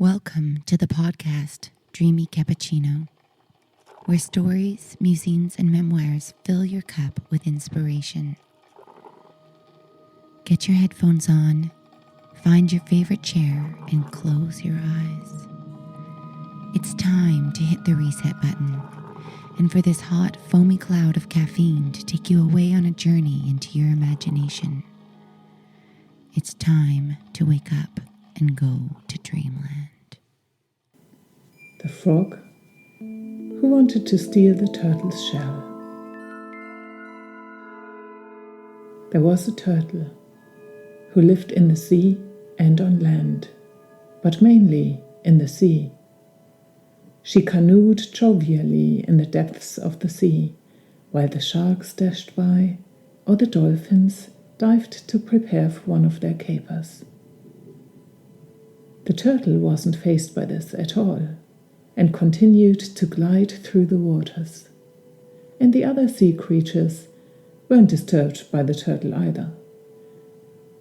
Welcome to the podcast, Dreamy Cappuccino, where stories, musings, and memoirs fill your cup with inspiration. Get your headphones on, find your favorite chair, and close your eyes. It's time to hit the reset button, and for this hot, foamy cloud of caffeine to take you away on a journey into your imagination. It's time to wake up and go to dreamland. The frog who wanted to steal the turtle's shell. There was a turtle who lived in the sea and on land, but mainly in the sea. She canoed jovially in the depths of the sea, while the sharks dashed by or the dolphins dived to prepare for one of their capers. The turtle wasn't fazed by this at all, and continued to glide through the waters. And the other sea creatures weren't disturbed by the turtle either.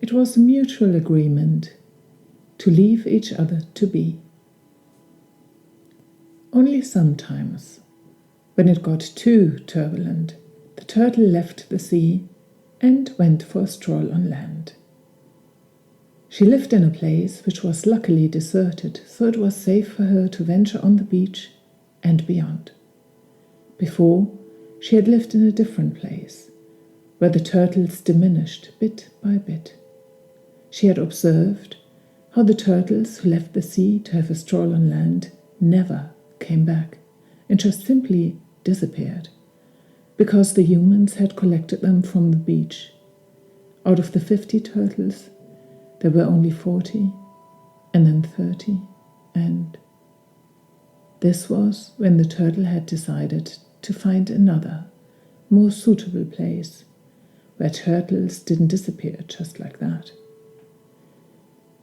It was a mutual agreement to leave each other to be. Only sometimes, when it got too turbulent, the turtle left the sea and went for a stroll on land. She lived in a place which was luckily deserted, so it was safe for her to venture on the beach and beyond. Before, she had lived in a different place, where the turtles diminished bit by bit. She had observed how the turtles who left the sea to have a stroll on land never came back and just simply disappeared, because the humans had collected them from the beach. Out of the 50 turtles, there were only 40, and then 30, and this was when the turtle had decided to find another, more suitable place, where turtles didn't disappear just like that.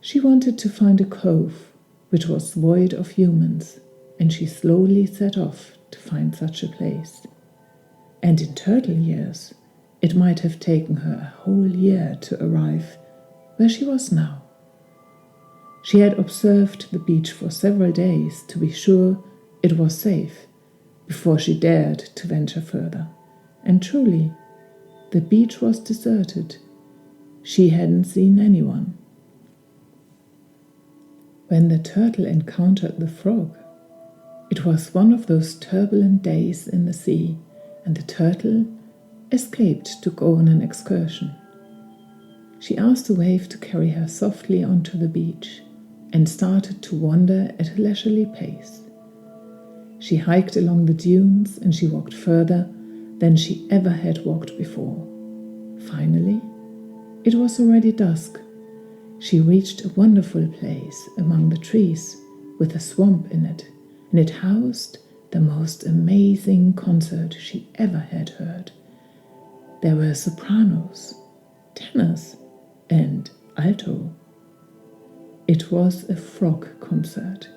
She wanted to find a cove which was void of humans, and she slowly set off to find such a place. And in turtle years, it might have taken her a whole year to arrive where she was now. She had observed the beach for several days to be sure it was safe before she dared to venture further. And truly, the beach was deserted. She hadn't seen anyone. When the turtle encountered the frog, it was one of those turbulent days in the sea, and the turtle escaped to go on an excursion. She asked a wave to carry her softly onto the beach and started to wander at a leisurely pace. She hiked along the dunes and she walked further than she ever had walked before. Finally, it was already dusk. She reached a wonderful place among the trees with a swamp in it, and it housed the most amazing concert she ever had heard. There were sopranos, tenors, and alto. It was a frog concert,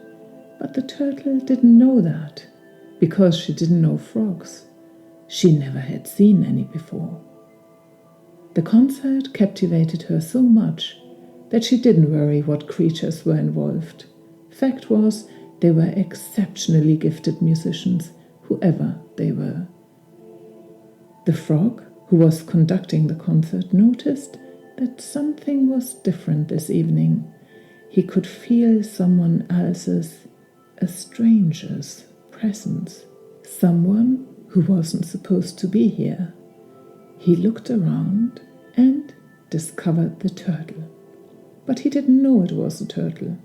but the turtle didn't know that, because she didn't know frogs. She never had seen any before. The concert captivated her so much that she didn't worry what creatures were involved. Fact was, they were exceptionally gifted musicians, whoever they were. The frog, who was conducting the concert, noticed that something was different this evening. He could feel someone else's, a stranger's, presence. Someone who wasn't supposed to be here. He looked around and discovered the turtle. But he didn't know it was a turtle,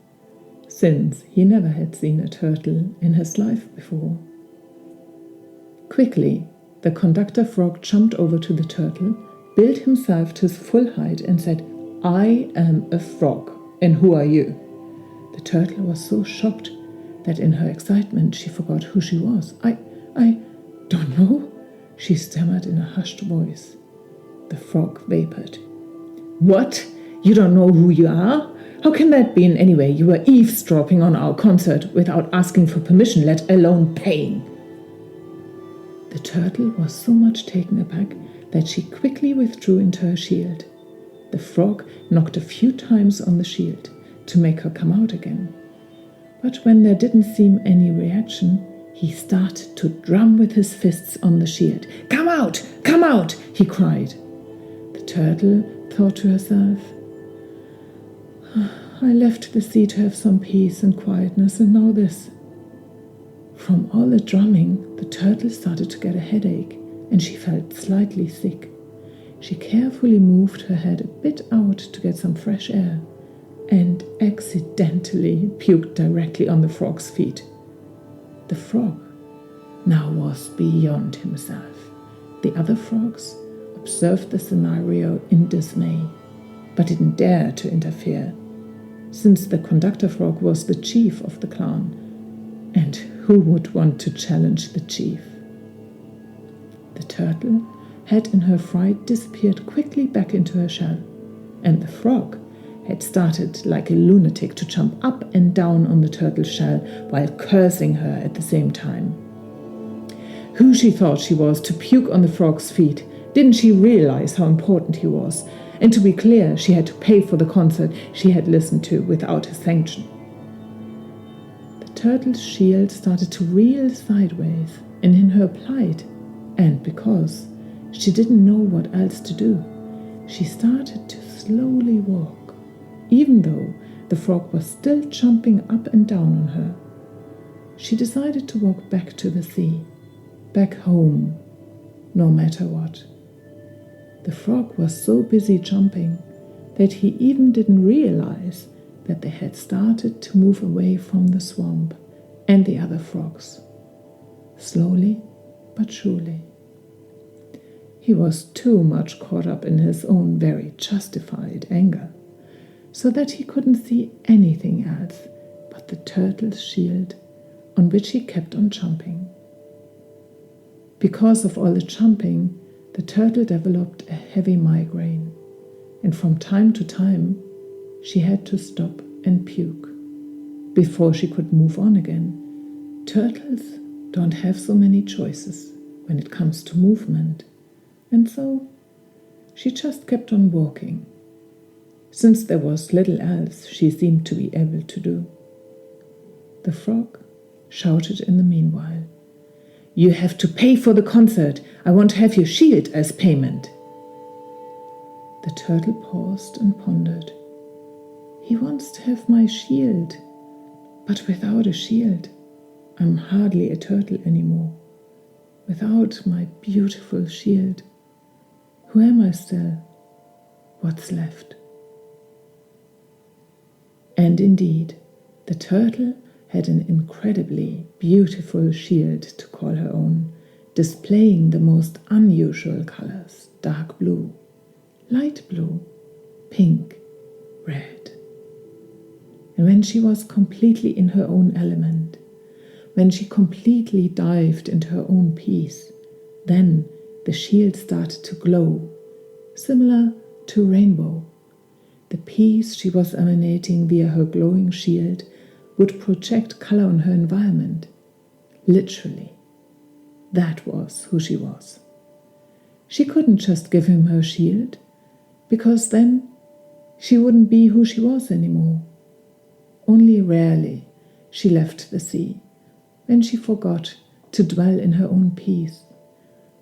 since he never had seen a turtle in his life before. Quickly, the conductor frog jumped over to the turtle, built himself to his full height and said, "I am a frog, and who are you?" The turtle was so shocked that in her excitement she forgot who she was. I don't know," she stammered in a hushed voice. The frog vapored. "What? You don't know who you are? How can that be in any way? You were eavesdropping on our concert without asking for permission, let alone paying." The turtle was so much taken aback that she quickly withdrew into her shield. The frog knocked a few times on the shield to make her come out again. But when there didn't seem any reaction, he started to drum with his fists on the shield. "Come out! Come out!" he cried. The turtle thought to herself, "I left the sea to have some peace and quietness, and now this." From all the drumming, the turtle started to get a headache, and she felt slightly sick. She carefully moved her head a bit out to get some fresh air, and accidentally puked directly on the frog's feet. The frog now was beyond himself. The other frogs observed the scenario in dismay, but didn't dare to interfere, since the conductor frog was the chief of the clan, and who would want to challenge the chief? The turtle had in her fright disappeared quickly back into her shell, and the frog had started like a lunatic to jump up and down on the turtle's shell while cursing her at the same time. Who she thought she was to puke on the frog's feet? Didn't she realize how important he was? And to be clear, she had to pay for the concert she had listened to without his sanction. The turtle's shield started to reel sideways, and in her plight, and because she didn't know what else to do, she started to slowly walk, even though the frog was still jumping up and down on her. She decided to walk back to the sea, back home, no matter what. The frog was so busy jumping that he even didn't realize that they had started to move away from the swamp and the other frogs, slowly but surely. He was too much caught up in his own very justified anger, so that he couldn't see anything else but the turtle's shield, on which he kept on jumping. Because of all the jumping, the turtle developed a heavy migraine, and from time to time she had to stop and puke before she could move on again. Turtles don't have so many choices when it comes to movement, and so she just kept on walking, since there was little else she seemed to be able to do. The frog shouted in the meanwhile, "You have to pay for the concert. I want to have your shield as payment." The turtle paused and pondered. He wants to have my shield, but without a shield, I'm hardly a turtle anymore. Without my beautiful shield, who am I still? What's left? And indeed, the turtle had an incredibly beautiful shield to call her own, displaying the most unusual colors: dark blue, light blue, pink, red. And when she was completely in her own element, when she completely dived into her own peace, then the shield started to glow, similar to a rainbow. The peace she was emanating via her glowing shield would project color on her environment. Literally, that was who she was. She couldn't just give him her shield, because then she wouldn't be who she was anymore. Only rarely she left the sea, when she forgot to dwell in her own peace,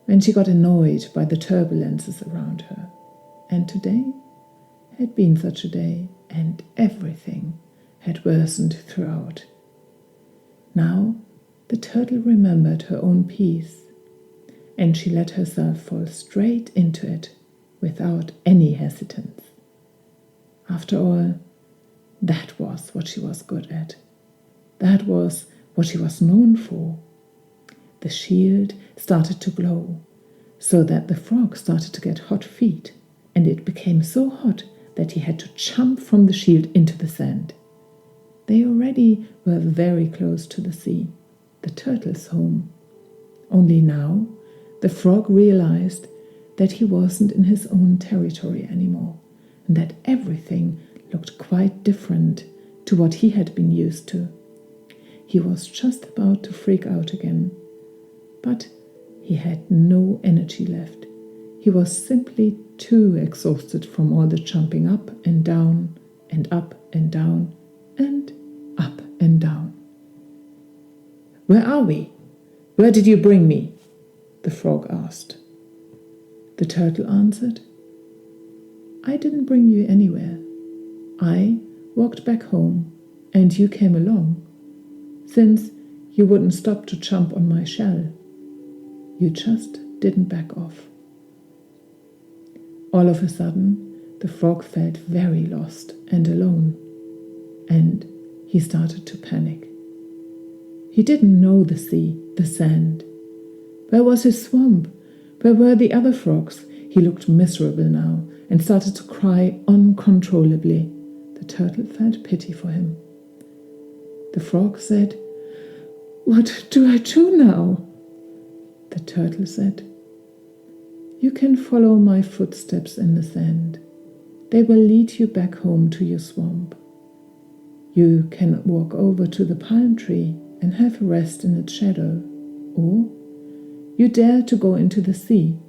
when she got annoyed by the turbulences around her. And today had been such a day, and everything had worsened throughout. Now the turtle remembered her own peace, and she let herself fall straight into it without any hesitance. After all, that was what she was good at. That was what she was known for. The shield started to glow, so that the frog started to get hot feet, and it became so hot that he had to jump from the shield into the sand. They already were very close to the sea, the turtle's home. Only now the frog realized that he wasn't in his own territory anymore, and that everything looked quite different to what he had been used to. He was just about to freak out again, but he had no energy left. He was simply too exhausted from all the jumping up and down and up and down and up and down. Where are we? Where did you bring me? The frog asked. The turtle answered, I didn't bring you anywhere. I walked back home and you came along, since you wouldn't stop to jump on my shell. You just didn't back off. All of a sudden, the frog felt very lost and alone, and he started to panic. He didn't know the sea, the sand. Where was his swamp? Where were the other frogs? He looked miserable now and started to cry uncontrollably. The turtle felt pity for him. The frog said, What do I do now? The turtle said, You can follow my footsteps in the sand. They will lead you back home to your swamp. You can walk over to the palm tree and have a rest in its shadow. Or you dare to go into the sea,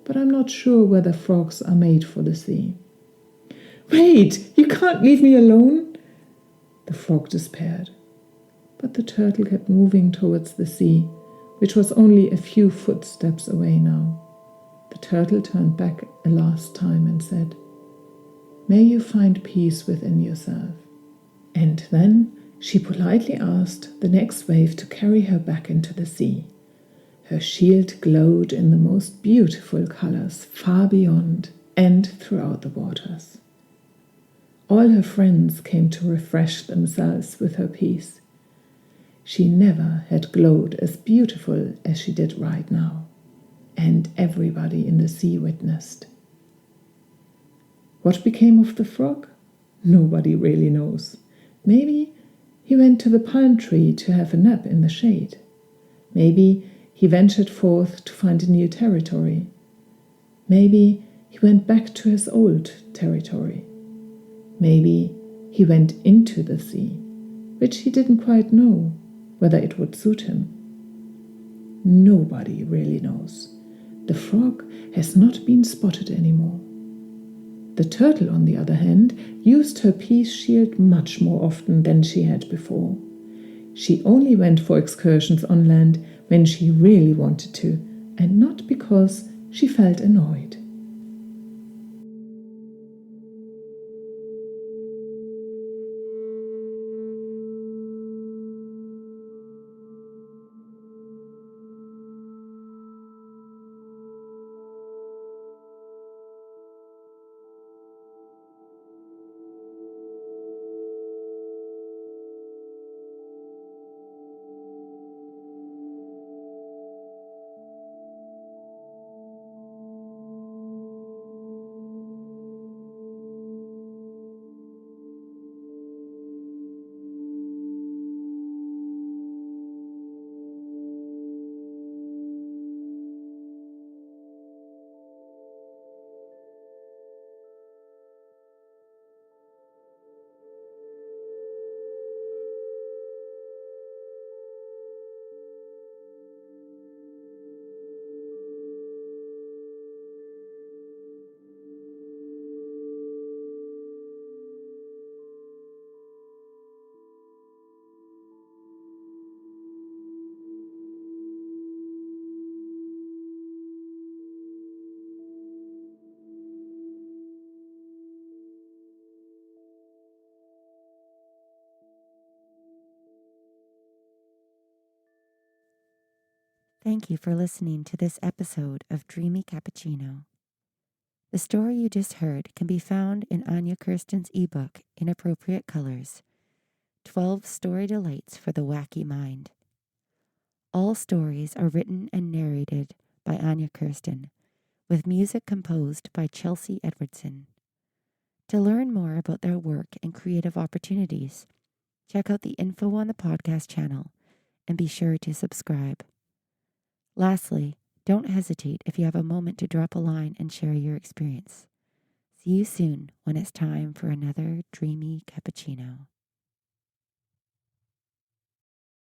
but I'm not sure whether frogs are made for the sea. Wait, you can't leave me alone, the frog despaired. But the turtle kept moving towards the sea, which was only a few footsteps away now. The turtle turned back a last time and said, May you find peace within yourself. And then she politely asked the next wave to carry her back into the sea. Her shield glowed in the most beautiful colors far beyond and throughout the waters. All her friends came to refresh themselves with her peace. She never had glowed as beautiful as she did right now, and everybody in the sea witnessed. What became of the frog? Nobody really knows. Maybe he went to the palm tree to have a nap in the shade. Maybe he ventured forth to find a new territory. Maybe he went back to his old territory. Maybe he went into the sea, which he didn't quite know whether it would suit him. Nobody really knows. The frog has not been spotted anymore. The turtle, on the other hand, used her peace shield much more often than she had before. She only went for excursions on land when she really wanted to, and not because she felt annoyed. Thank you for listening to this episode of Dreamy Cappuccino. The story you just heard can be found in Anya Kirsten's ebook, Inappropriate Colors, 12 Story Delights for the Wacky Mind. All stories are written and narrated by Anya Kirsten, with music composed by Chelsea Edwardson. To learn more about their work and creative opportunities, check out the info on the podcast channel and be sure to subscribe. Lastly, don't hesitate if you have a moment to drop a line and share your experience. See you soon when it's time for another dreamy cappuccino.